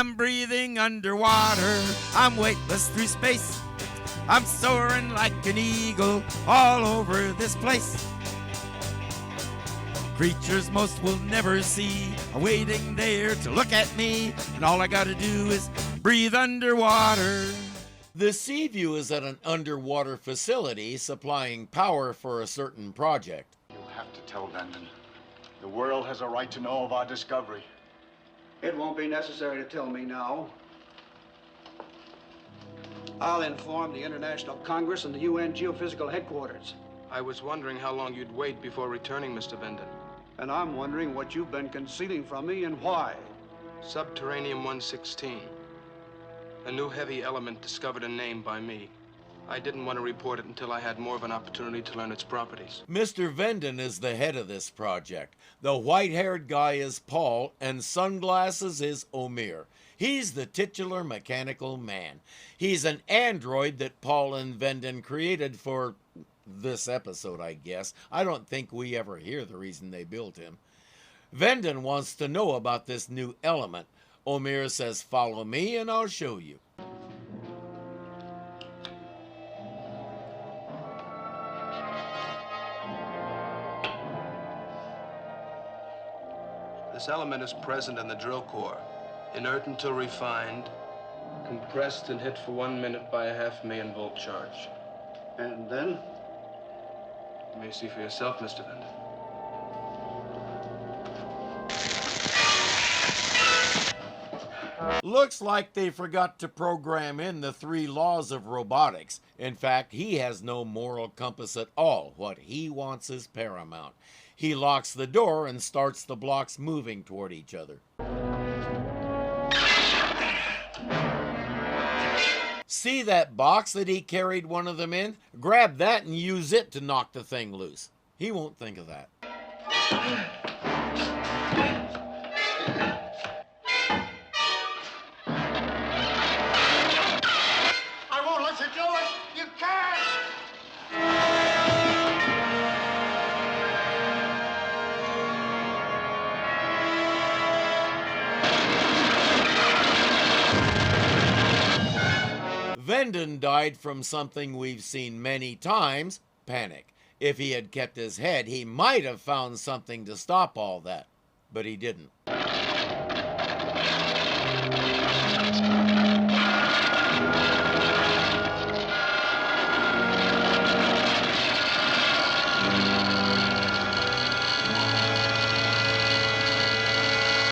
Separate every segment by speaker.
Speaker 1: I'm breathing underwater. I'm weightless through space. I'm soaring like an eagle all over this place. Creatures most will never see are waiting there to look at me, and all I gotta do is breathe underwater.
Speaker 2: The Seaview is at an underwater facility supplying power for a certain project.
Speaker 3: You'll have to tell Vanden. The world has a right to know of our discovery.
Speaker 4: It won't be necessary to tell me now. I'll inform the International Congress and the UN Geophysical Headquarters.
Speaker 5: I was wondering how long you'd wait before returning, Mr. Vanden.
Speaker 4: And I'm wondering what you've been concealing from me and why.
Speaker 5: Subterranean-116. A new heavy element discovered and named by me. I didn't want to report it until I had more of an opportunity to learn its properties.
Speaker 2: Mr. Vanden is the head of this project. The white-haired guy is Paul, and sunglasses is Omer. He's the titular mechanical man. He's an android that Paul and Vanden created for this episode, I guess. I don't think we ever hear the reason they built him. Vanden wants to know about this new element. Omer says, "Follow me and I'll show you."
Speaker 5: This element is present in the drill core, inert until refined, compressed and hit for 1 minute by a 500,000 volt charge.
Speaker 4: And then?
Speaker 5: You may see for yourself, Mr. Vanden.
Speaker 2: Looks like they forgot to program in the 3 laws of robotics. In fact, he has no moral compass at all. What he wants is paramount. He locks the door and starts the blocks moving toward each other. See that box that he carried one of them in? Grab that and use it to knock the thing loose. He won't think of that.
Speaker 3: I won't let you do it! You can't!
Speaker 2: Vanden died from something we've seen many times, panic. If he had kept his head, he might have found something to stop all that, but he didn't.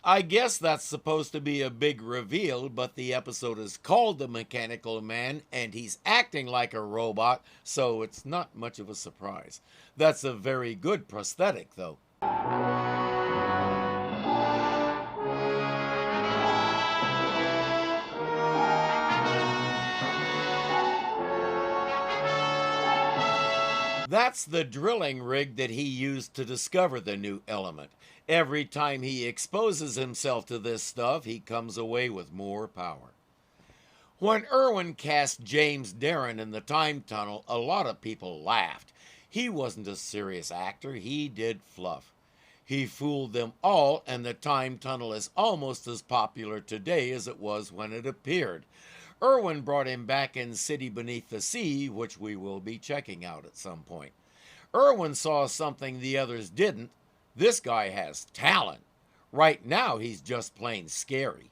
Speaker 2: I guess that's supposed to be a big reveal, but the episode is called The Mechanical Man, and he's acting like a robot, so it's not much of a surprise. That's a very good prosthetic, though. That's the drilling rig that he used to discover the new element. Every time he exposes himself to this stuff, he comes away with more power. When Irwin cast James Darren in the time tunnel, a lot of people laughed. He wasn't a serious actor, he did fluff. He fooled them all, and the time tunnel is almost as popular today as it was when it appeared. Irwin brought him back in City Beneath the Sea, which we will be checking out at some point. Irwin saw something the others didn't. This guy has talent. Right now, he's just plain scary.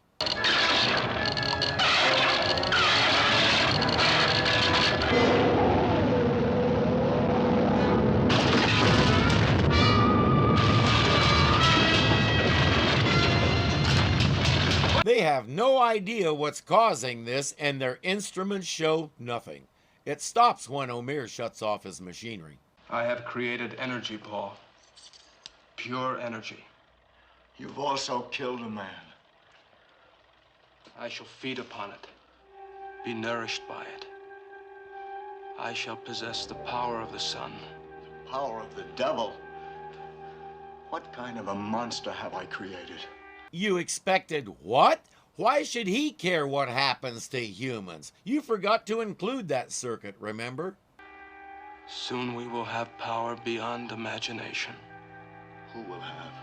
Speaker 2: They have no idea what's causing this, and their instruments show nothing. It stops when Omer shuts off his machinery.
Speaker 5: I have created energy, Paul. Pure energy.
Speaker 3: You've also killed a man.
Speaker 5: I shall feed upon it, be nourished by it. I shall possess the power of the sun.
Speaker 3: The power of the devil? What kind of a monster have I created?
Speaker 2: You expected what? Why should he care what happens to humans? You forgot to include that circuit, remember?
Speaker 5: Soon we will have power beyond imagination.
Speaker 3: Who will have?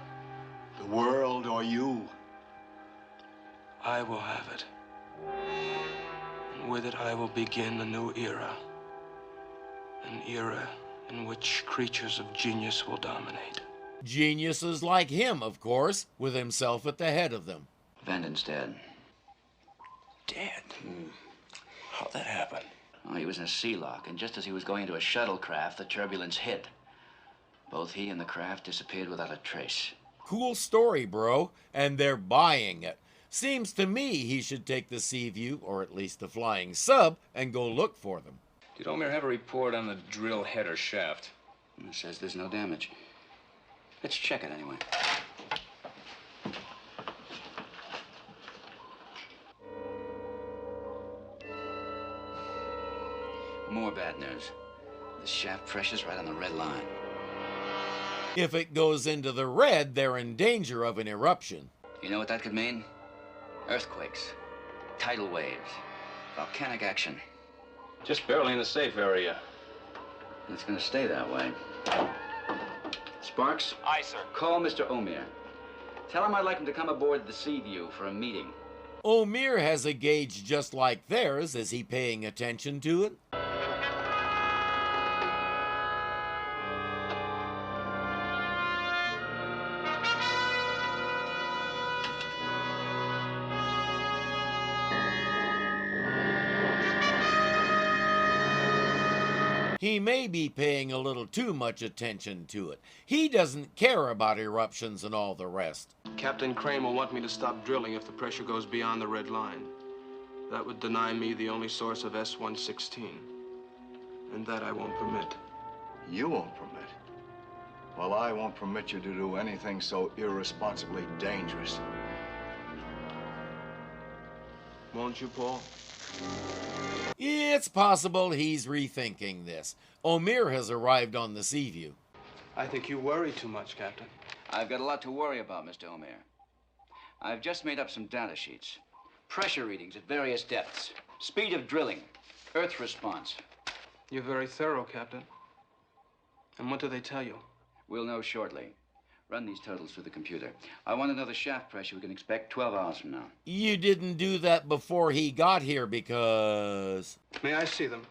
Speaker 3: The world or you?
Speaker 5: I will have it. And with it, I will begin a new era. An era in which creatures of genius will dominate.
Speaker 2: Geniuses like him, of course, with himself at the head of them.
Speaker 6: Vanden's dead.
Speaker 5: Dead? How'd that happen?
Speaker 6: Oh, he was in a sea lock, and just as he was going into a shuttlecraft, the turbulence hit. Both he and the craft disappeared without a trace.
Speaker 2: Cool story, bro, and they're buying it. Seems to me he should take the Seaview, or at least the flying sub, and go look for them.
Speaker 7: Did Omer have a report on the drill head or shaft?
Speaker 6: It says there's no damage. Let's check it anyway. More bad news. The shaft pressure's right on the red line.
Speaker 2: If it goes into the red, they're in danger of an eruption.
Speaker 6: You know what that could mean? Earthquakes, tidal waves, volcanic action.
Speaker 5: Just barely in the safe area.
Speaker 6: And it's gonna stay that way. Sparks?
Speaker 7: Aye, sir.
Speaker 6: Call Mr. Omer. Tell him I'd like him to come aboard the Seaview for a meeting.
Speaker 2: Omer has a gauge just like theirs. Is he paying attention to it? He may be paying a little too much attention to it. He doesn't care about eruptions and all the rest.
Speaker 5: Captain Crane will want me to stop drilling if the pressure goes beyond the red line. That would deny me the only source of S-116. And that I won't permit.
Speaker 3: You won't permit? Well, I won't permit you to do anything so irresponsibly dangerous.
Speaker 5: Won't you, Paul?
Speaker 2: It's possible he's rethinking this. Omer has arrived on the Seaview.
Speaker 5: I think you worry too much, Captain.
Speaker 6: I've got a lot to worry about, Mr. Omer. I've just made up some data sheets. Pressure readings at various depths. Speed of drilling. Earth response.
Speaker 5: You're very thorough, Captain. And what do they tell you?
Speaker 6: We'll know shortly. Run these totals through the computer. I want to know the shaft pressure we can expect 12 hours from now.
Speaker 2: You didn't do that before he got here because...
Speaker 5: May I see them?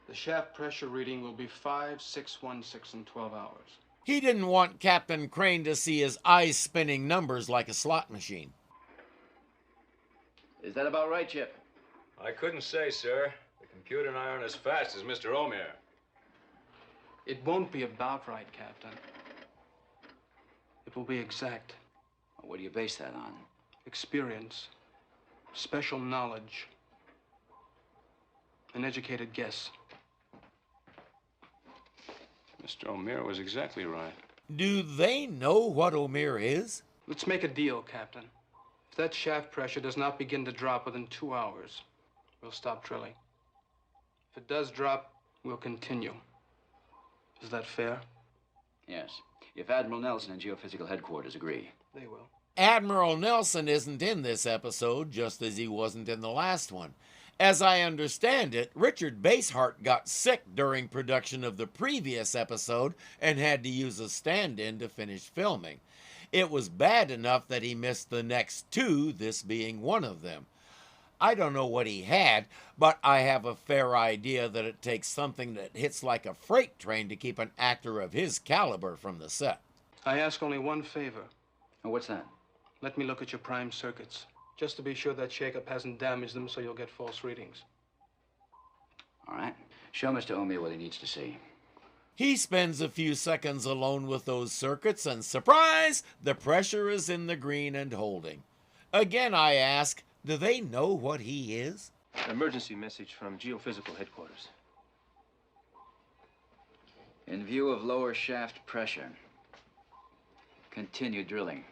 Speaker 5: The shaft pressure reading will be 5,616 in 12 hours.
Speaker 2: He didn't want Captain Crane to see his eyes spinning numbers like a slot machine.
Speaker 6: Is that about right, Chip?
Speaker 7: I couldn't say, sir. The computer and I aren't as fast as Mr. Omer.
Speaker 5: It won't be about right, Captain. It will be exact.
Speaker 6: What do you base that on?
Speaker 5: Experience, special knowledge, an educated guess.
Speaker 7: Mr. Omer was exactly right.
Speaker 2: Do they know what Omer is?
Speaker 5: Let's make a deal, Captain. If that shaft pressure does not begin to drop within 2 hours, we'll stop drilling. If it does drop, we'll continue. Is that fair?
Speaker 6: Yes. If Admiral Nelson and Geophysical Headquarters agree.
Speaker 5: They will.
Speaker 2: Admiral Nelson isn't in this episode, just as he wasn't in the last one. As I understand it, Richard Basehart got sick during production of the previous episode and had to use a stand-in to finish filming. It was bad enough that he missed the next two, this being one of them. I don't know what he had, but I have a fair idea that it takes something that hits like a freight train to keep an actor of his caliber from the set.
Speaker 5: I ask only one favor.
Speaker 6: Oh, what's that?
Speaker 5: Let me look at your prime circuits, just to be sure that shakeup hasn't damaged them so you'll get false readings.
Speaker 6: All right. Show Mr. Omer what he needs to see.
Speaker 2: He spends a few seconds alone with those circuits, and surprise, the pressure is in the green and holding. Again, I ask, do they know what he is?
Speaker 8: An emergency message from Geophysical Headquarters.
Speaker 6: In view of lower shaft pressure, continue drilling.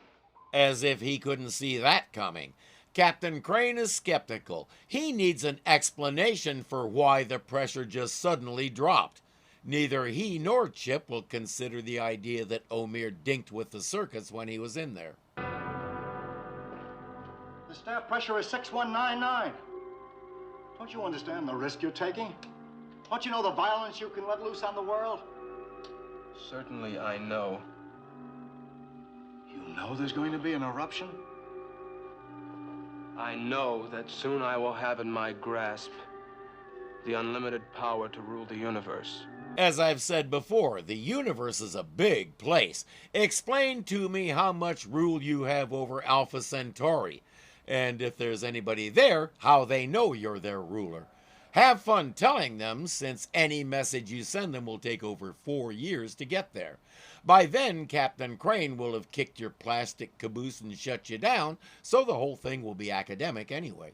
Speaker 2: As if he couldn't see that coming. Captain Crane is skeptical. He needs an explanation for why the pressure just suddenly dropped. Neither he nor Chip will consider the idea that Omer dinked with the circuits when he was in there.
Speaker 3: The staff pressure is 6199. Don't you understand the risk you're taking? Don't you know the violence you can let loose on the world?
Speaker 8: Certainly I know.
Speaker 3: You know there's going to be an eruption?
Speaker 8: I know that soon I will have in my grasp the unlimited power to rule the universe.
Speaker 2: As I've said before, the universe is a big place. Explain to me how much rule you have over Alpha Centauri. And if there's anybody there, how they know you're their ruler. Have fun telling them, since any message you send them will take over 4 years to get there. By then, Captain Crane will have kicked your plastic caboose and shut you down, so the whole thing will be academic anyway.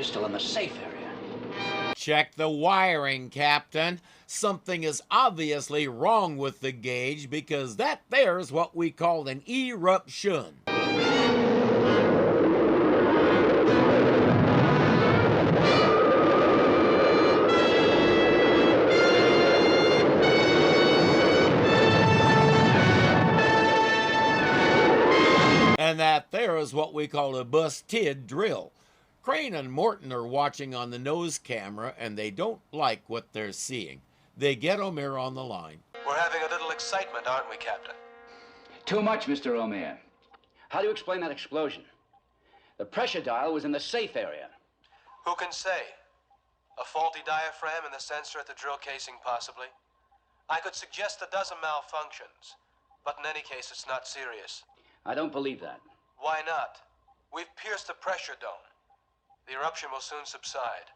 Speaker 6: Still in the safe area.
Speaker 2: Check the wiring, Captain. Something is obviously wrong with the gauge, because that there's what we call an eruption. And that there is what we call a busted drill. Crane and Morton are watching on the nose camera, and they don't like what they're seeing. They get Omer on the line.
Speaker 8: We're having a little excitement, aren't we, Captain?
Speaker 6: Too much, Mr. Omer. How do you explain that explosion? The pressure dial was in the safe area.
Speaker 8: Who can say? A faulty diaphragm in the sensor at the drill casing, possibly. I could suggest a dozen malfunctions, but in any case, it's not serious.
Speaker 6: I don't believe that.
Speaker 8: Why not? We've pierced the pressure dome. The eruption will soon subside.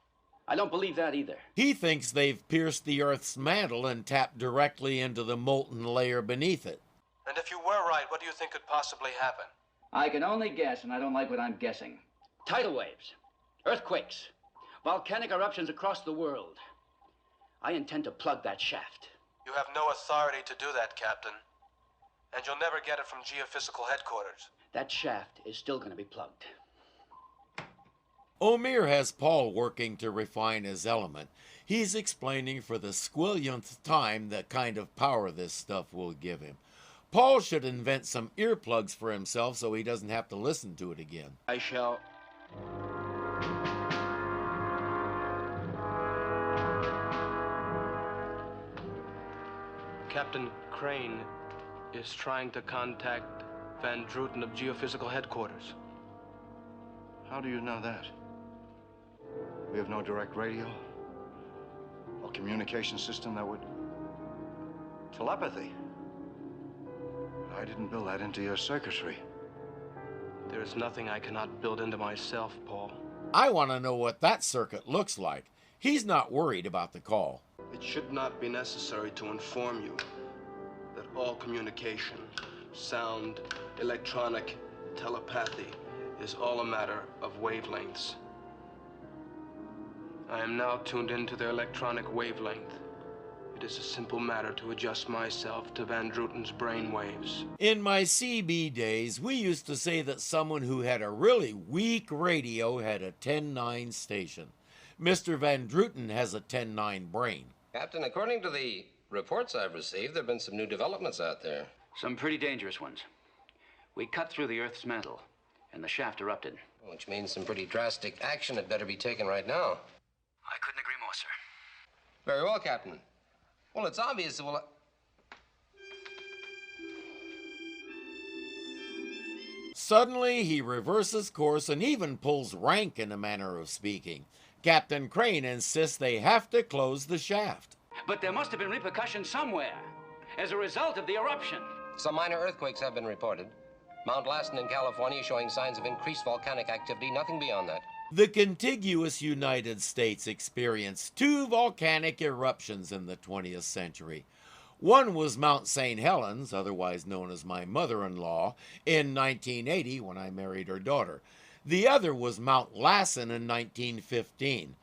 Speaker 6: I don't believe that either.
Speaker 2: He thinks they've pierced the Earth's mantle and tapped directly into the molten layer beneath it.
Speaker 8: And if you were right, what do you think could possibly happen?
Speaker 6: I can only guess, and I don't like what I'm guessing. Tidal waves, earthquakes, volcanic eruptions across the world. I intend to plug that shaft.
Speaker 8: You have no authority to do that, Captain. And you'll never get it from geophysical headquarters.
Speaker 6: That shaft is still going to be plugged.
Speaker 2: Omer has Paul working to refine his element. He's explaining for the squillionth time the kind of power this stuff will give him. Paul should invent some earplugs for himself so he doesn't have to listen to it again.
Speaker 8: I shall... Captain Crane is trying to contact Van Druten of Geophysical Headquarters.
Speaker 3: How do you know that? We have no direct radio or communication system that would... Telepathy. I didn't build that into your circuitry.
Speaker 8: There is nothing I cannot build into myself, Paul.
Speaker 2: I want to know what that circuit looks like. He's not worried about the call.
Speaker 8: It should not be necessary to inform you that all communication, sound, electronic, telepathy, is all a matter of wavelengths. I am now tuned into their electronic wavelength. It is a simple matter to adjust myself to Van Druten's brainwaves.
Speaker 2: In my CB days, we used to say that someone who had a really weak radio had a 10-9 station. Mr. Van Druten has a 10-9 brain.
Speaker 9: Captain, according to the reports I've received, there have been some new developments out there.
Speaker 6: Some pretty dangerous ones. We cut through the Earth's mantle, and the shaft erupted.
Speaker 9: Which means some pretty drastic action had better be taken right now.
Speaker 6: I couldn't agree more, sir.
Speaker 9: Very well, Captain. Well, it's obvious. Well,
Speaker 2: Suddenly, he reverses course and even pulls rank, in a manner of speaking. Captain Crane insists they have to close the shaft.
Speaker 6: But there must have been repercussions somewhere as a result of the eruption.
Speaker 9: some minor earthquakes have been reported. Mount Lassen in California showing signs of increased volcanic activity, nothing beyond that.
Speaker 2: The contiguous United States experienced 2 volcanic eruptions in the 20th century. One was Mount St. Helens, otherwise known as my mother-in-law, in 1980 when I married her daughter. The other was Mount Lassen in 1915.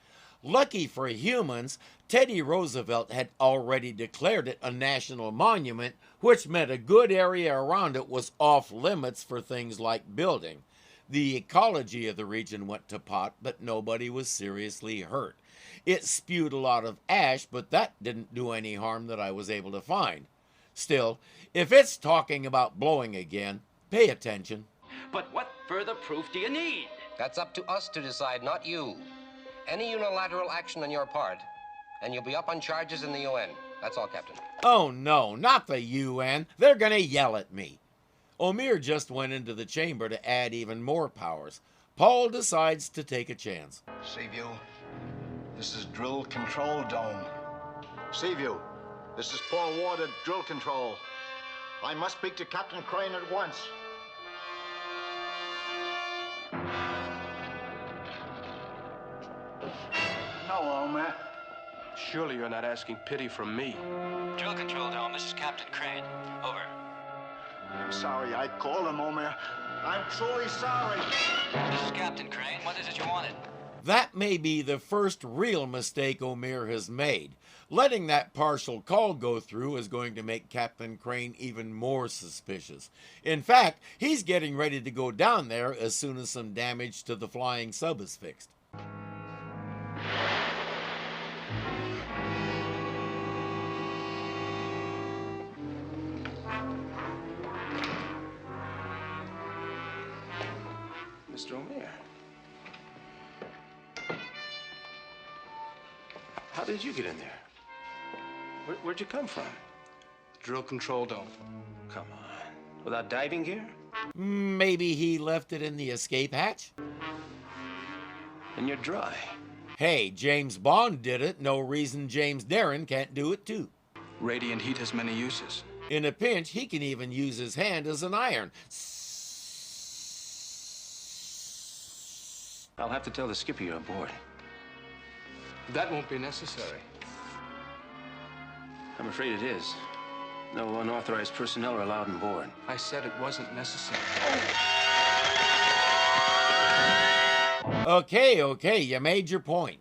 Speaker 2: Lucky for humans, Teddy Roosevelt had already declared it a national monument, which meant a good area around it was off limits for things like building. The ecology of the region went to pot, but nobody was seriously hurt. It spewed a lot of ash, but that didn't do any harm that I was able to find. Still, if it's talking about blowing again, pay attention.
Speaker 6: But what further proof do you need?
Speaker 9: That's up to us to decide, not you. Any unilateral action on your part, and you'll be up on charges in the UN. That's all, Captain.
Speaker 2: Oh no, not the UN. They're gonna yell at me. O'Meara just went into the chamber to add even more powers. Paul decides to take a chance.
Speaker 3: Seaview, this is drill control dome. Seaview, this is Paul Ward at drill control. I must speak to Captain Crane at once. No, Omer.
Speaker 8: Surely you're not asking pity from me.
Speaker 6: Drill Control Dome, this is Captain Crane. Over.
Speaker 3: I'm sorry I called him, Omer. I'm truly sorry.
Speaker 6: This is Captain Crane. What is it you wanted?
Speaker 2: That may be the first real mistake O'Meara has made. Letting that partial call go through is going to make Captain Crane even more suspicious. In fact, he's getting ready to go down there as soon as some damage to the flying sub is fixed.
Speaker 8: Mr. O'Meara. How did you get in there? Where'd you come from?
Speaker 5: Drill Control Dome.
Speaker 8: Come on. Without diving gear?
Speaker 2: Maybe he left it in the escape hatch?
Speaker 8: And you're dry.
Speaker 2: Hey, James Bond did it. No reason James Darren can't do it too.
Speaker 5: Radiant heat has many uses.
Speaker 2: In a pinch, he can even use his hand as an iron.
Speaker 8: I'll have to tell the skipper you're aboard.
Speaker 5: That won't be necessary.
Speaker 8: I'm afraid it is. No unauthorized personnel are allowed on board.
Speaker 5: I said it wasn't necessary.
Speaker 2: Okay, you made your point.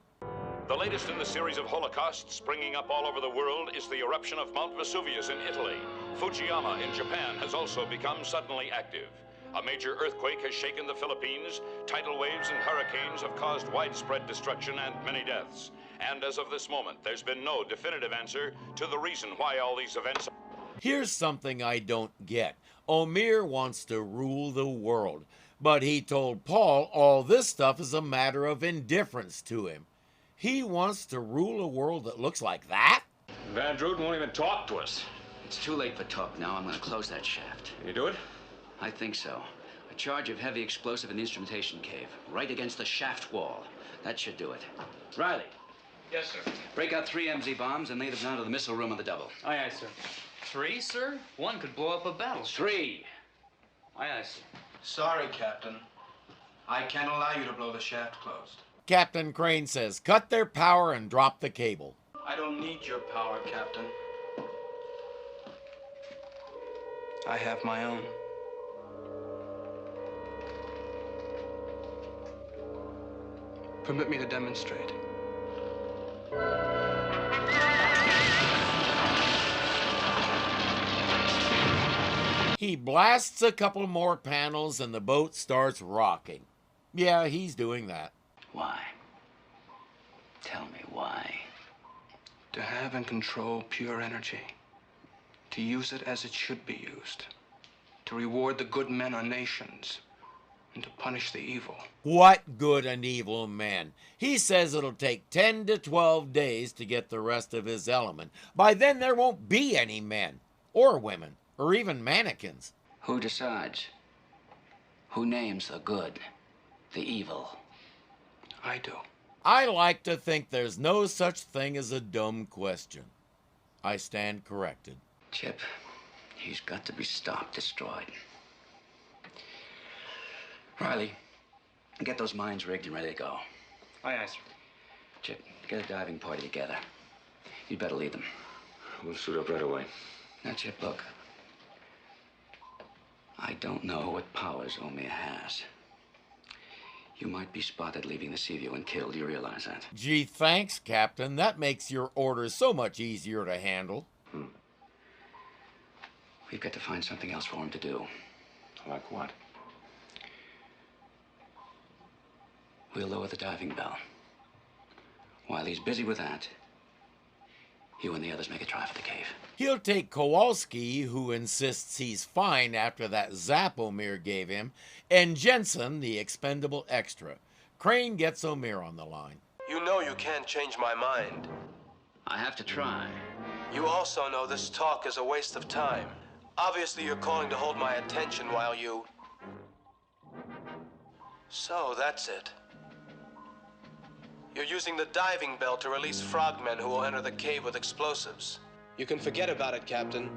Speaker 10: The latest in the series of holocausts springing up all over the world is the eruption of Mount Vesuvius in Italy. Fujiyama in Japan has also become suddenly active. A major earthquake has shaken the Philippines. Tidal waves and hurricanes have caused widespread destruction and many deaths. And as of this moment, there's been no definitive answer to the reason why all these events...
Speaker 2: Here's something I don't get. O'Meara wants to rule the world, but he told Paul all this stuff is a matter of indifference to him. He wants to rule a world that looks like that?
Speaker 7: Van Druten won't even talk to us.
Speaker 6: It's too late for talk now. I'm going to close that shaft.
Speaker 7: Can you do it?
Speaker 6: I think so. A charge of heavy explosive in the instrumentation cave, right against the shaft wall. That should do it. Riley.
Speaker 11: Yes, sir.
Speaker 6: Break out 3 MZ bombs and lay them down to the missile room on the double.
Speaker 11: Aye, aye, sir. 3, sir? 1 could blow up a battleship.
Speaker 6: 3.
Speaker 11: Aye, aye, sir.
Speaker 8: Sorry, Captain. I can't allow you to blow the shaft closed.
Speaker 2: Captain Crane says, cut their power and drop the cable.
Speaker 8: I don't need your power, Captain. I have my own.
Speaker 5: Permit me to demonstrate.
Speaker 2: He blasts a couple more panels and the boat starts rocking. Yeah, he's doing that.
Speaker 6: Why? Tell me why.
Speaker 5: To have and control pure energy. To use it as it should be used. To reward the good men or nations. And to punish the evil.
Speaker 2: What good and evil men? He says it'll take 10 to 12 days to get the rest of his element. By then there won't be any men, or women, or even mannequins.
Speaker 6: Who decides? Who names the good, the evil?
Speaker 5: I do.
Speaker 2: I like to think there's no such thing as a dumb question. I stand corrected.
Speaker 6: Chip, he's got to be stopped, destroyed. Riley, get those mines rigged and ready to go.
Speaker 11: Aye, aye, sir.
Speaker 6: Chip, get a diving party together. You'd better lead them.
Speaker 7: We'll suit up right away.
Speaker 6: Now, Chip, look. I don't know what powers O'Meara has. You might be spotted leaving the Seaview and killed. You realize that?
Speaker 2: Gee, thanks, Captain. That makes your orders so much easier to handle.
Speaker 6: We've got to find something else for him to do.
Speaker 7: Like what?
Speaker 6: We'll lower the diving bell. While he's busy with that, you and the others make a try for the cave.
Speaker 2: He'll take Kowalski, who insists he's fine after that zap Omer gave him, and Jensen, the expendable extra. Crane gets Omer on the line.
Speaker 8: You know you can't change my mind.
Speaker 6: I have to try.
Speaker 8: You also know this talk is a waste of time. Obviously, you're calling to hold my attention while you... So, that's it. You're using the diving bell to release frogmen who will enter the cave with explosives. You can forget about it, Captain.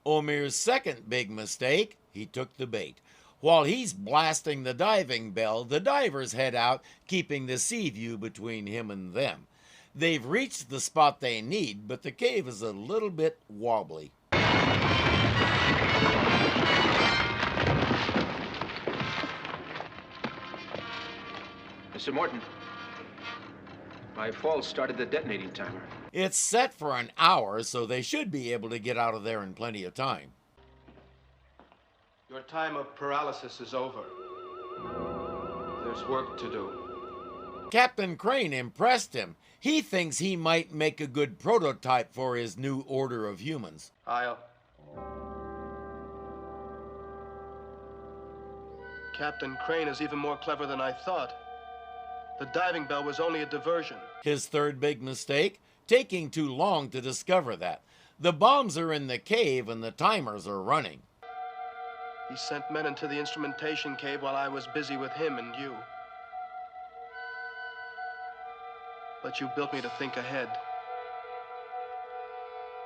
Speaker 2: Omer's second big mistake, he took the bait. While he's blasting the diving bell, the divers head out, keeping the Seaview between him and them. They've reached the spot they need, but the cave is a little bit wobbly.
Speaker 12: Mr. Morton, my fault started the detonating timer.
Speaker 2: It's set for an hour, so they should be able to get out of there in plenty of time.
Speaker 8: Your time of paralysis is over. There's work to do.
Speaker 2: Captain Crane impressed him. He thinks he might make a good prototype for his new order of humans.
Speaker 8: Captain Crane is even more clever than I thought. The diving bell was only a diversion.
Speaker 2: His third big mistake, taking too long to discover that. The bombs are in the cave and the timers are running.
Speaker 8: He sent men into the instrumentation cave while I was busy with him and you. But you built me to think ahead,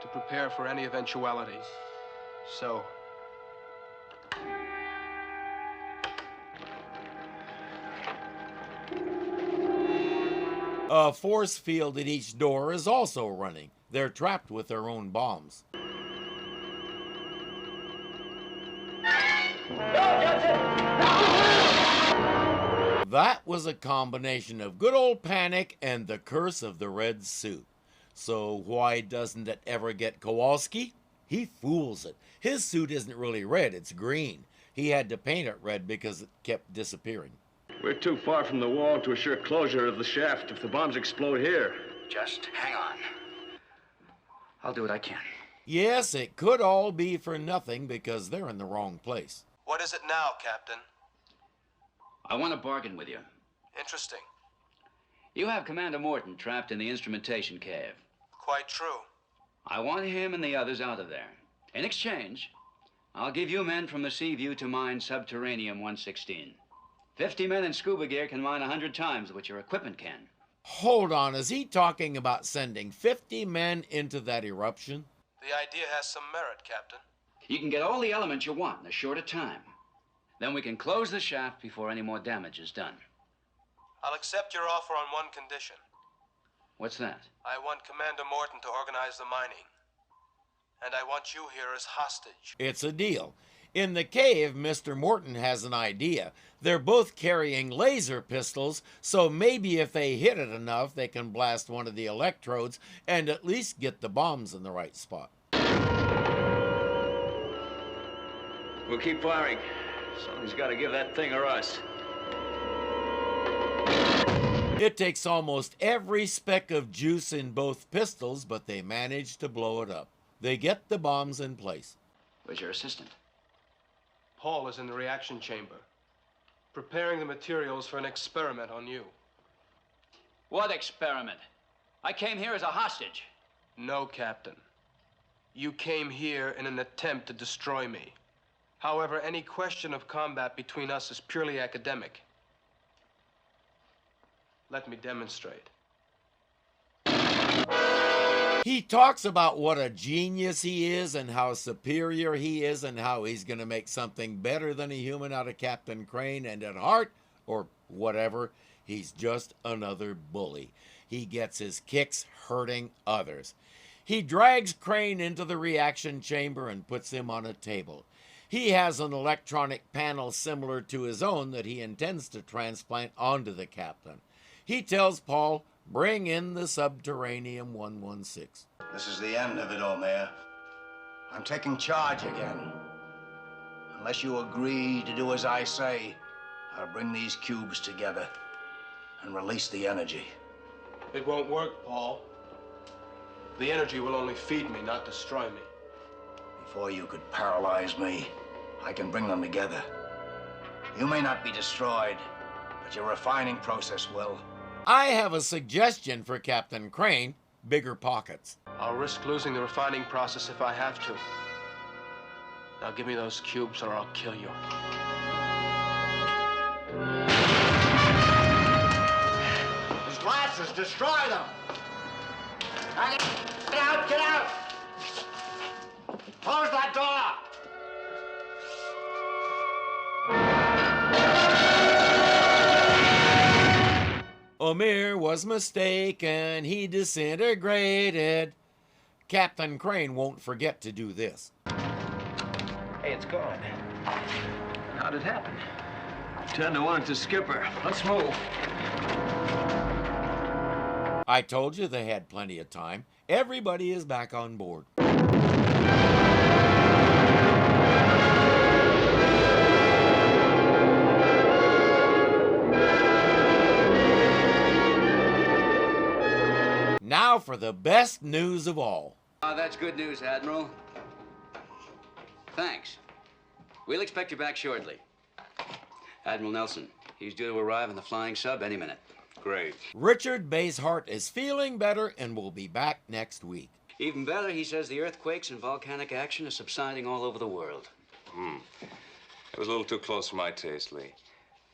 Speaker 8: to prepare for any eventuality. So,
Speaker 2: a force field at each door is also running. They're trapped with their own bombs. That was a combination of good old panic and the curse of the red suit. So why doesn't it ever get Kowalski? He fools it. His suit isn't really red, it's green. He had to paint it red because it kept disappearing.
Speaker 7: We're too far from the wall to assure closure of the shaft if the bombs explode here.
Speaker 6: Just hang on. I'll do what I can.
Speaker 2: Yes, it could all be for nothing because they're in the wrong place.
Speaker 8: what is it now, Captain?
Speaker 6: I want to bargain with you.
Speaker 8: Interesting.
Speaker 6: You have Commander Morton trapped in the instrumentation cave.
Speaker 8: Quite true.
Speaker 6: I want him and the others out of there. In exchange, I'll give you men from the Seaview to mine Subterraneum 116. 50 men in scuba gear can mine 100 times what your equipment can.
Speaker 2: Hold on, is he talking about sending 50 men into that eruption?
Speaker 8: The idea has some merit, Captain.
Speaker 6: You can get all the elements you want in a shorter time. Then we can close the shaft before any more damage is done.
Speaker 8: I'll accept your offer on one condition.
Speaker 6: What's that?
Speaker 8: I want Commander Morton to organize the mining. And I want you here as hostage.
Speaker 2: It's a deal. In the cave, Mr. Morton has an idea. They're both carrying laser pistols, so maybe if they hit it enough, they can blast one of the electrodes and at least get the bombs in the right spot.
Speaker 7: We'll keep firing. Somebody's got to give that thing or us.
Speaker 2: It takes almost every speck of juice in both pistols, but they manage to blow it up. They get the bombs in place.
Speaker 6: Where's your assistant?
Speaker 8: Paul is in the reaction chamber, preparing the materials for an experiment on you.
Speaker 6: What experiment? I came here as a hostage.
Speaker 8: No, Captain. You came here in an attempt to destroy me. However, any question of combat between us is purely academic. Let me demonstrate.
Speaker 2: He talks about what a genius he is and how superior he is and how he's going to make something better than a human out of Captain Crane, and at heart, or whatever, he's just another bully. He gets his kicks hurting others. He drags Crane into the reaction chamber and puts him on a table. He has an electronic panel similar to his own that he intends to transplant onto the Captain. He tells Paul, bring in the Subterranean 116.
Speaker 3: This is the end of it, Omer. I'm taking charge again. Unless you agree to do as I say, I'll bring these cubes together and release the energy.
Speaker 8: It won't work, Paul. The energy will only feed me, not destroy me.
Speaker 3: Before you could paralyze me, I can bring them together. You may not be destroyed, but your refining process will.
Speaker 2: I have a suggestion for Captain Crane. Bigger pockets.
Speaker 8: I'll risk losing the refining process if I have to. Now give me those cubes or I'll kill you.
Speaker 3: Those glasses, destroy them! Get out, get out! Close that door!
Speaker 2: Omer was mistaken, he disintegrated. Captain Crane won't forget to do this.
Speaker 12: Hey, it's gone. How'd it happen? 10-1 to Skipper. Let's move.
Speaker 2: I told you they had plenty of time. Everybody is back on board. Now for the best news of all.
Speaker 6: That's good news, Admiral. Thanks. We'll expect you back shortly. Admiral Nelson, he's due to arrive in the flying sub any minute.
Speaker 7: Great.
Speaker 2: Richard Basehart is feeling better and will be back next week.
Speaker 6: Even better, he says the earthquakes and volcanic action are subsiding all over the world.
Speaker 7: It was a little too close for my taste, Lee.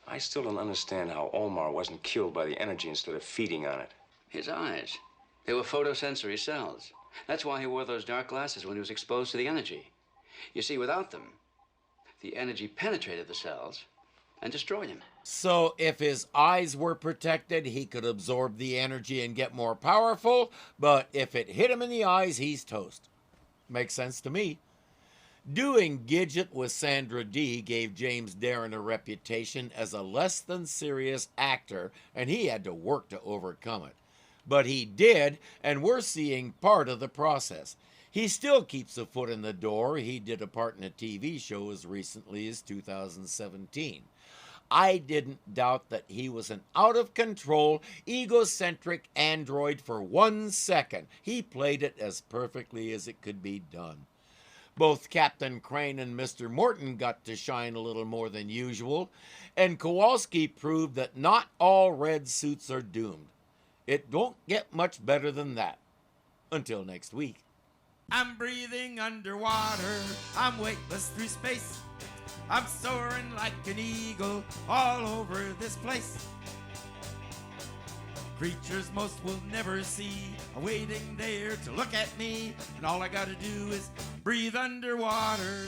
Speaker 7: I still don't understand how Omar wasn't killed by the energy instead of feeding on it.
Speaker 6: His eyes. They were photosensory cells. That's why he wore those dark glasses when he was exposed to the energy. You see, without them, the energy penetrated the cells and destroyed him.
Speaker 2: So if his eyes were protected, he could absorb the energy and get more powerful, but if it hit him in the eyes, he's toast. Makes sense to me. Doing Gidget with Sandra Dee gave James Darren a reputation as a less than serious actor, and he had to work to overcome it. But he did, and we're seeing part of the process. He still keeps a foot in the door. He did a part in a TV show as recently as 2017. I didn't doubt that he was an out-of-control, egocentric android for 1 second. He played it as perfectly as it could be done. Both Captain Crane and Mr. Morton got to shine a little more than usual, and Kowalski proved that not all red suits are doomed. It won't get much better than that. Until next week.
Speaker 1: I'm breathing underwater, I'm weightless through space. I'm soaring like an eagle all over this place. Creatures most will never see are waiting there to look at me, and all I gotta do is breathe underwater.